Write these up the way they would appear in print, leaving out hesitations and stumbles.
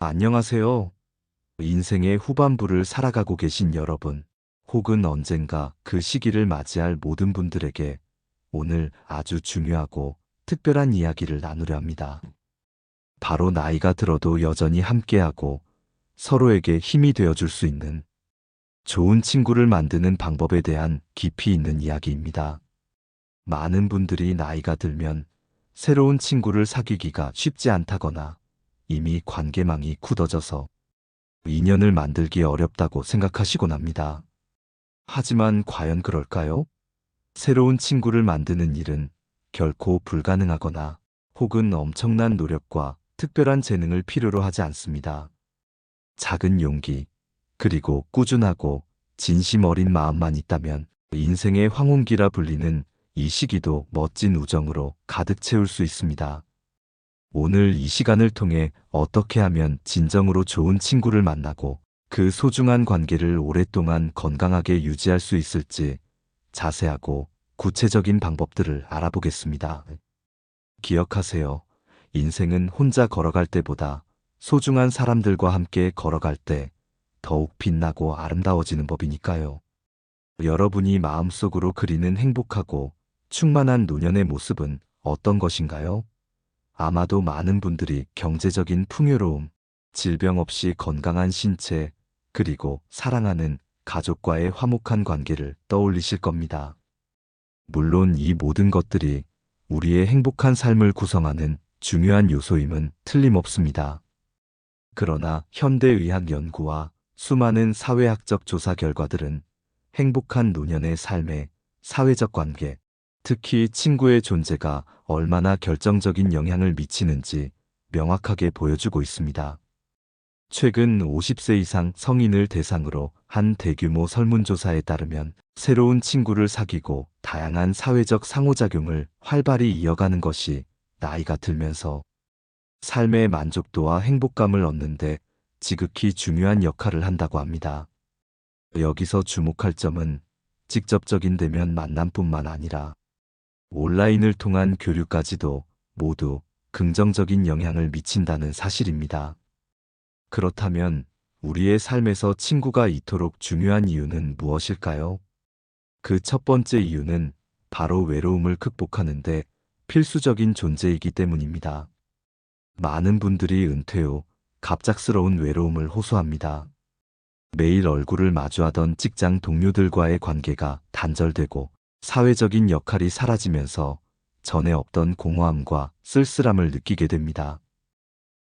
안녕하세요. 인생의 후반부를 살아가고 계신 여러분, 혹은 언젠가 그 시기를 맞이할 모든 분들에게 오늘 아주 중요하고 특별한 이야기를 나누려 합니다. 바로 나이가 들어도 여전히 함께하고 서로에게 힘이 되어줄 수 있는 좋은 친구를 만드는 방법에 대한 깊이 있는 이야기입니다. 많은 분들이 나이가 들면 새로운 친구를 사귀기가 쉽지 않다거나 이미 관계망이 굳어져서 인연을 만들기 어렵다고 생각하시곤 합니다. 하지만 과연 그럴까요? 새로운 친구를 만드는 일은 결코 불가능하거나 혹은 엄청난 노력과 특별한 재능을 필요로 하지 않습니다. 작은 용기, 그리고 꾸준하고 진심 어린 마음만 있다면 인생의 황혼기라 불리는 이 시기도 멋진 우정으로 가득 채울 수 있습니다. 오늘 이 시간을 통해 어떻게 하면 진정으로 좋은 친구를 만나고 그 소중한 관계를 오랫동안 건강하게 유지할 수 있을지 자세하고 구체적인 방법들을 알아보겠습니다. 기억하세요. 인생은 혼자 걸어갈 때보다 소중한 사람들과 함께 걸어갈 때 더욱 빛나고 아름다워지는 법이니까요. 여러분이 마음속으로 그리는 행복하고 충만한 노년의 모습은 어떤 것인가요? 아마도 많은 분들이 경제적인 풍요로움, 질병 없이 건강한 신체, 그리고 사랑하는 가족과의 화목한 관계를 떠올리실 겁니다. 물론 이 모든 것들이 우리의 행복한 삶을 구성하는 중요한 요소임은 틀림없습니다. 그러나 현대의학 연구와 수많은 사회학적 조사 결과들은 행복한 노년의 삶에 사회적 관계, 특히 친구의 존재가 얼마나 결정적인 영향을 미치는지 명확하게 보여주고 있습니다. 최근 50세 이상 성인을 대상으로 한 대규모 설문조사에 따르면 새로운 친구를 사귀고 다양한 사회적 상호작용을 활발히 이어가는 것이 나이가 들면서 삶의 만족도와 행복감을 얻는데 지극히 중요한 역할을 한다고 합니다. 여기서 주목할 점은 직접적인 대면 만남뿐만 아니라 온라인을 통한 교류까지도 모두 긍정적인 영향을 미친다는 사실입니다. 그렇다면 우리의 삶에서 친구가 이토록 중요한 이유는 무엇일까요? 그 첫 번째 이유는 바로 외로움을 극복하는데 필수적인 존재이기 때문입니다. 많은 분들이 은퇴 후 갑작스러운 외로움을 호소합니다. 매일 얼굴을 마주하던 직장 동료들과의 관계가 단절되고 사회적인 역할이 사라지면서 전에 없던 공허함과 쓸쓸함을 느끼게 됩니다.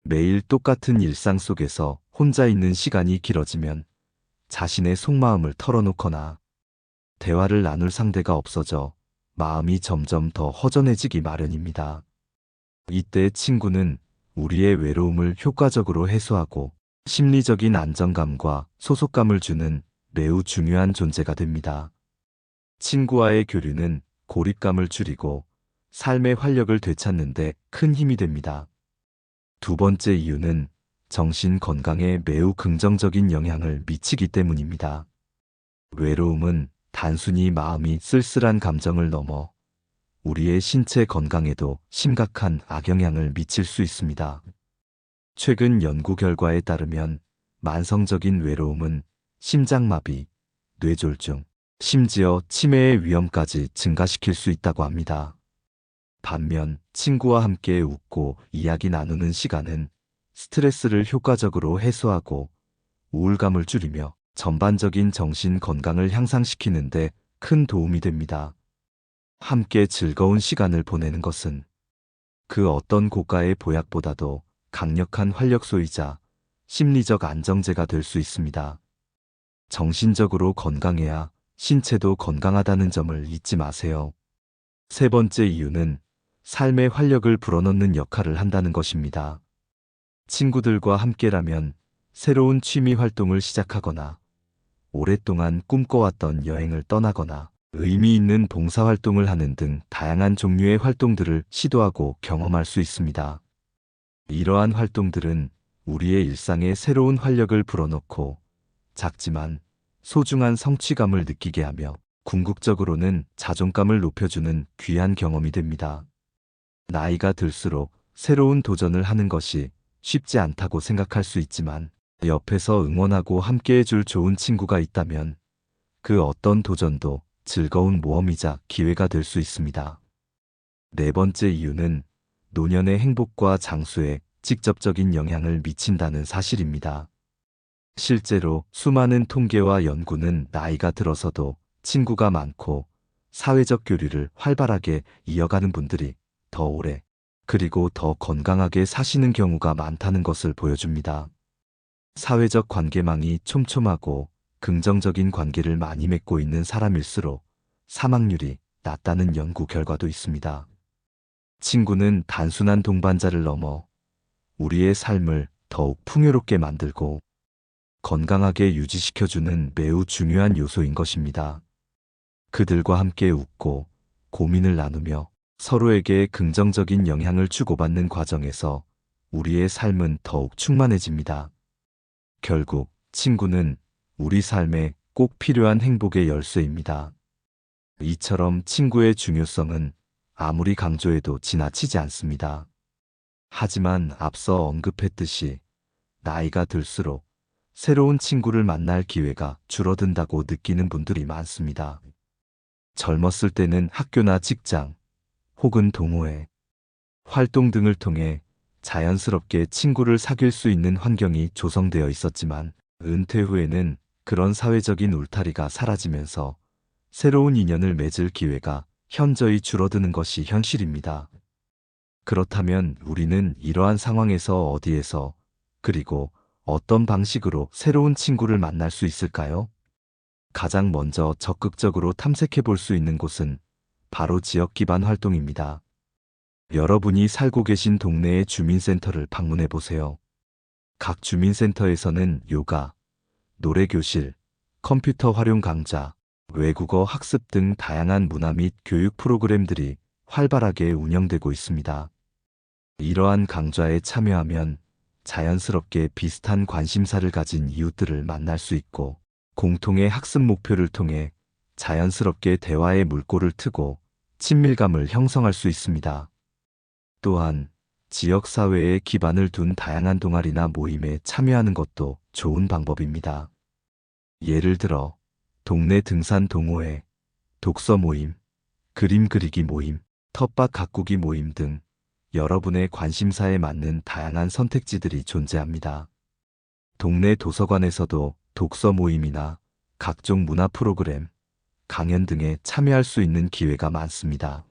매일 똑같은 일상 속에서 혼자 있는 시간이 길어지면 자신의 속마음을 털어놓거나 대화를 나눌 상대가 없어져 마음이 점점 더 허전해지기 마련입니다. 이때 친구는 우리의 외로움을 효과적으로 해소하고 심리적인 안정감과 소속감을 주는 매우 중요한 존재가 됩니다. 친구와의 교류는 고립감을 줄이고 삶의 활력을 되찾는 데 큰 힘이 됩니다. 두 번째 이유는 정신 건강에 매우 긍정적인 영향을 미치기 때문입니다. 외로움은 단순히 마음이 쓸쓸한 감정을 넘어 우리의 신체 건강에도 심각한 악영향을 미칠 수 있습니다. 최근 연구 결과에 따르면 만성적인 외로움은 심장마비, 뇌졸중, 심지어 치매의 위험까지 증가시킬 수 있다고 합니다. 반면 친구와 함께 웃고 이야기 나누는 시간은 스트레스를 효과적으로 해소하고 우울감을 줄이며 전반적인 정신 건강을 향상시키는 데 큰 도움이 됩니다. 함께 즐거운 시간을 보내는 것은 그 어떤 고가의 보약보다도 강력한 활력소이자 심리적 안정제가 될 수 있습니다. 정신적으로 건강해야 신체도 건강하다는 점을 잊지 마세요. 세 번째 이유는 삶의 활력을 불어넣는 역할을 한다는 것입니다. 친구들과 함께라면 새로운 취미 활동을 시작하거나 오랫동안 꿈꿔왔던 여행을 떠나거나 의미 있는 봉사활동을 하는 등 다양한 종류의 활동들을 시도하고 경험할 수 있습니다. 이러한 활동들은 우리의 일상에 새로운 활력을 불어넣고 작지만 소중한 성취감을 느끼게 하며 궁극적으로는 자존감을 높여주는 귀한 경험이 됩니다. 나이가 들수록 새로운 도전을 하는 것이 쉽지 않다고 생각할 수 있지만 옆에서 응원하고 함께해줄 좋은 친구가 있다면 그 어떤 도전도 즐거운 모험이자 기회가 될 수 있습니다. 네 번째 이유는 노년의 행복과 장수에 직접적인 영향을 미친다는 사실입니다. 실제로 수많은 통계와 연구는 나이가 들어서도 친구가 많고 사회적 교류를 활발하게 이어가는 분들이 더 오래 그리고 더 건강하게 사시는 경우가 많다는 것을 보여줍니다. 사회적 관계망이 촘촘하고 긍정적인 관계를 많이 맺고 있는 사람일수록 사망률이 낮다는 연구 결과도 있습니다. 친구는 단순한 동반자를 넘어 우리의 삶을 더욱 풍요롭게 만들고 건강하게 유지시켜주는 매우 중요한 요소인 것입니다. 그들과 함께 웃고 고민을 나누며 서로에게 긍정적인 영향을 주고받는 과정에서 우리의 삶은 더욱 충만해집니다. 결국 친구는 우리 삶에 꼭 필요한 행복의 열쇠입니다. 이처럼 친구의 중요성은 아무리 강조해도 지나치지 않습니다. 하지만 앞서 언급했듯이 나이가 들수록 새로운 친구를 만날 기회가 줄어든다고 느끼는 분들이 많습니다. 젊었을 때는 학교나 직장 혹은 동호회, 활동 등을 통해 자연스럽게 친구를 사귈 수 있는 환경이 조성되어 있었지만 은퇴 후에는 그런 사회적인 울타리가 사라지면서 새로운 인연을 맺을 기회가 현저히 줄어드는 것이 현실입니다. 그렇다면 우리는 이러한 상황에서 어디에서 그리고 어떤 방식으로 새로운 친구를 만날 수 있을까요? 가장 먼저 적극적으로 탐색해 볼 수 있는 곳은 바로 지역 기반 활동입니다. 여러분이 살고 계신 동네의 주민센터를 방문해 보세요. 각 주민센터에서는 요가, 노래교실, 컴퓨터 활용 강좌, 외국어 학습 등 다양한 문화 및 교육 프로그램들이 활발하게 운영되고 있습니다. 이러한 강좌에 참여하면 자연스럽게 비슷한 관심사를 가진 이웃들을 만날 수 있고 공통의 학습 목표를 통해 자연스럽게 대화의 물꼬를 트고 친밀감을 형성할 수 있습니다. 또한 지역사회에 기반을 둔 다양한 동아리나 모임에 참여하는 것도 좋은 방법입니다. 예를 들어 동네 등산 동호회, 독서 모임, 그림 그리기 모임, 텃밭 가꾸기 모임 등 여러분의 관심사에 맞는 다양한 선택지들이 존재합니다. 동네 도서관에서도 독서 모임이나 각종 문화 프로그램, 강연 등에 참여할 수 있는 기회가 많습니다.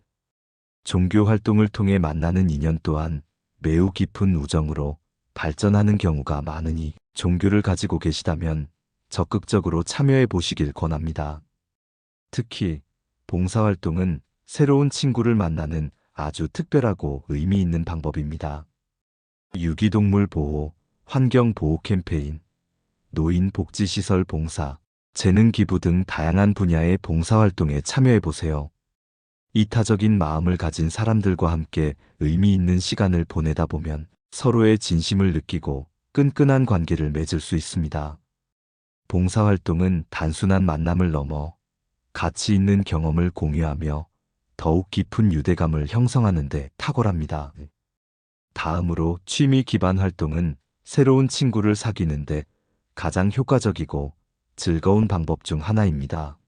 종교 활동을 통해 만나는 인연 또한 매우 깊은 우정으로 발전하는 경우가 많으니 종교를 가지고 계시다면 적극적으로 참여해 보시길 권합니다. 특히 봉사활동은 새로운 친구를 만나는 아주 특별하고 의미 있는 방법입니다. 유기동물 보호, 환경 보호 캠페인, 노인 복지시설 봉사, 재능 기부 등 다양한 분야의 봉사활동에 참여해 보세요. 이타적인 마음을 가진 사람들과 함께 의미 있는 시간을 보내다 보면 서로의 진심을 느끼고 끈끈한 관계를 맺을 수 있습니다. 봉사활동은 단순한 만남을 넘어 가치 있는 경험을 공유하며 더욱 깊은 유대감을 형성하는 데 탁월합니다. 다음으로 취미 기반 활동은 새로운 친구를 사귀는데 가장 효과적이고 즐거운 방법 중 하나입니다.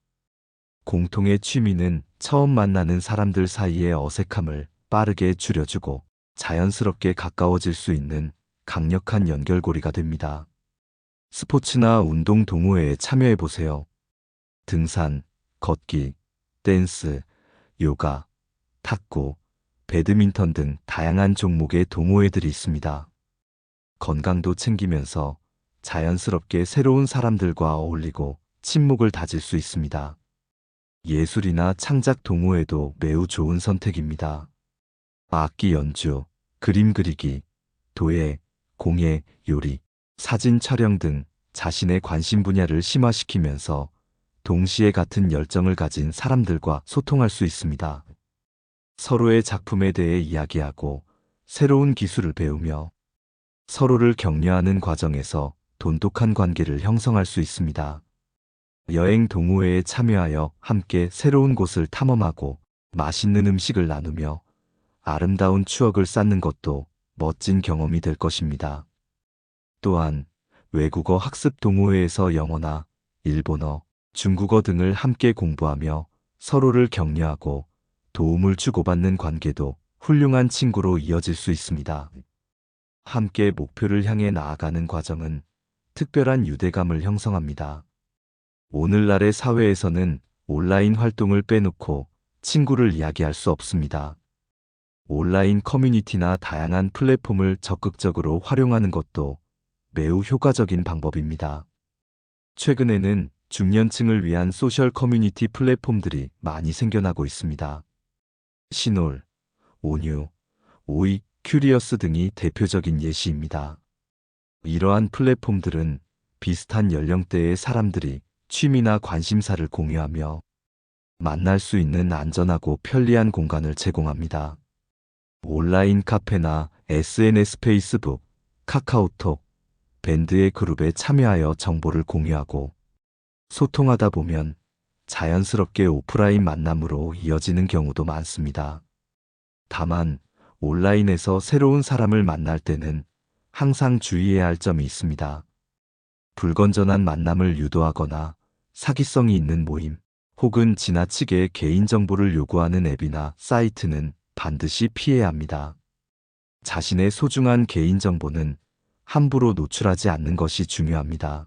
공통의 취미는 처음 만나는 사람들 사이의 어색함을 빠르게 줄여주고 자연스럽게 가까워질 수 있는 강력한 연결고리가 됩니다. 스포츠나 운동 동호회에 참여해 보세요. 등산, 걷기, 댄스, 요가, 탁구, 배드민턴 등 다양한 종목의 동호회들이 있습니다. 건강도 챙기면서 자연스럽게 새로운 사람들과 어울리고 친목을 다질 수 있습니다. 예술이나 창작 동호회도 매우 좋은 선택입니다. 악기 연주, 그림 그리기, 도예, 공예, 요리, 사진 촬영 등 자신의 관심 분야를 심화시키면서 동시에 같은 열정을 가진 사람들과 소통할 수 있습니다. 서로의 작품에 대해 이야기하고 새로운 기술을 배우며 서로를 격려하는 과정에서 돈독한 관계를 형성할 수 있습니다. 여행 동호회에 참여하여 함께 새로운 곳을 탐험하고 맛있는 음식을 나누며 아름다운 추억을 쌓는 것도 멋진 경험이 될 것입니다. 또한 외국어 학습 동호회에서 영어나 일본어, 중국어 등을 함께 공부하며 서로를 격려하고 도움을 주고받는 관계도 훌륭한 친구로 이어질 수 있습니다. 함께 목표를 향해 나아가는 과정은 특별한 유대감을 형성합니다. 오늘날의 사회에서는 온라인 활동을 빼놓고 친구를 이야기할 수 없습니다. 온라인 커뮤니티나 다양한 플랫폼을 적극적으로 활용하는 것도 매우 효과적인 방법입니다. 최근에는 중년층을 위한 소셜 커뮤니티 플랫폼들이 많이 생겨나고 있습니다. 시놀, 온유, 오이, 큐리어스 등이 대표적인 예시입니다. 이러한 플랫폼들은 비슷한 연령대의 사람들이 취미나 관심사를 공유하며 만날 수 있는 안전하고 편리한 공간을 제공합니다. 온라인 카페나 SNS 페이스북, 카카오톡, 밴드의 그룹에 참여하여 정보를 공유하고 소통하다 보면 자연스럽게 오프라인 만남으로 이어지는 경우도 많습니다. 다만 온라인에서 새로운 사람을 만날 때는 항상 주의해야 할 점이 있습니다. 불건전한 만남을 유도하거나 사기성이 있는 모임, 혹은 지나치게 개인정보를 요구하는 앱이나 사이트는 반드시 피해야 합니다. 자신의 소중한 개인정보는 함부로 노출하지 않는 것이 중요합니다.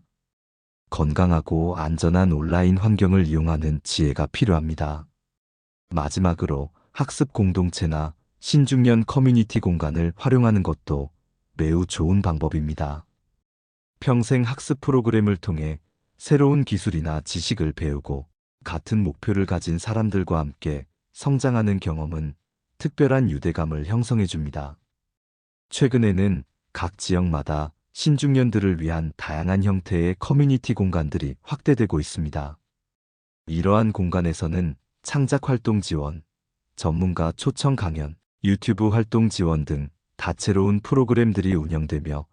건강하고 안전한 온라인 환경을 이용하는 지혜가 필요합니다. 마지막으로 학습 공동체나 신중년 커뮤니티 공간을 활용하는 것도 매우 좋은 방법입니다. 평생 학습 프로그램을 통해 새로운 기술이나 지식을 배우고 같은 목표를 가진 사람들과 함께 성장하는 경험은 특별한 유대감을 형성해 줍니다. 최근에는 각 지역마다 신중년들을 위한 다양한 형태의 커뮤니티 공간들이 확대되고 있습니다. 이러한 공간에서는 창작 활동 지원, 전문가 초청 강연, 유튜브 활동 지원 등 다채로운 프로그램들이 운영되며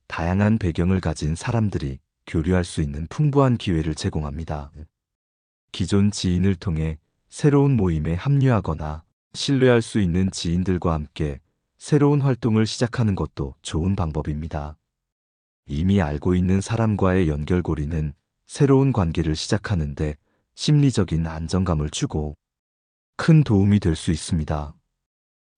다양한 배경을 가진 사람들이 교류할 수 있는 풍부한 기회를 제공합니다. 기존 지인을 통해 새로운 모임에 합류하거나 신뢰할 수 있는 지인들과 함께 새로운 활동을 시작하는 것도 좋은 방법입니다. 이미 알고 있는 사람과의 연결고리는 새로운 관계를 시작하는데 심리적인 안정감을 주고 큰 도움이 될 수 있습니다.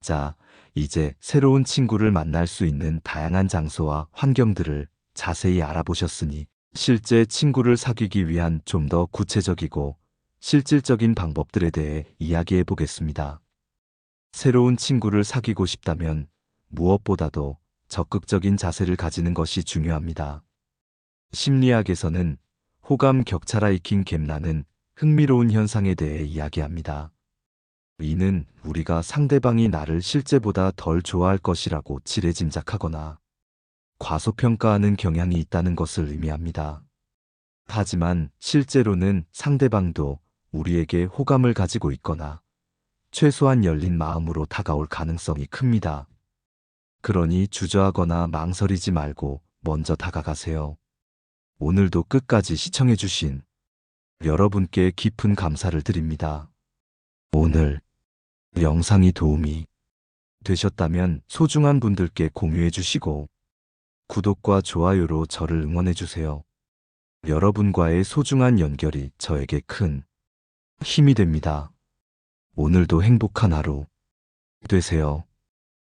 자, 이제 새로운 친구를 만날 수 있는 다양한 장소와 환경들을 자세히 알아보셨으니 실제 친구를 사귀기 위한 좀 더 구체적이고 실질적인 방법들에 대해 이야기해 보겠습니다. 새로운 친구를 사귀고 싶다면 무엇보다도 적극적인 자세를 가지는 것이 중요합니다. 심리학에서는 호감 격차라이킹 갭라는 흥미로운 현상에 대해 이야기합니다. 이는 우리가 상대방이 나를 실제보다 덜 좋아할 것이라고 지레짐작하거나 과소평가하는 경향이 있다는 것을 의미합니다. 하지만 실제로는 상대방도 우리에게 호감을 가지고 있거나 최소한 열린 마음으로 다가올 가능성이 큽니다. 그러니 주저하거나 망설이지 말고 먼저 다가가세요. 오늘도 끝까지 시청해주신 여러분께 깊은 감사를 드립니다. 오늘 영상이 도움이 되셨다면 소중한 분들께 공유해 주시고 구독과 좋아요로 저를 응원해 주세요. 여러분과의 소중한 연결이 저에게 큰 힘이 됩니다. 오늘도 행복한 하루 되세요.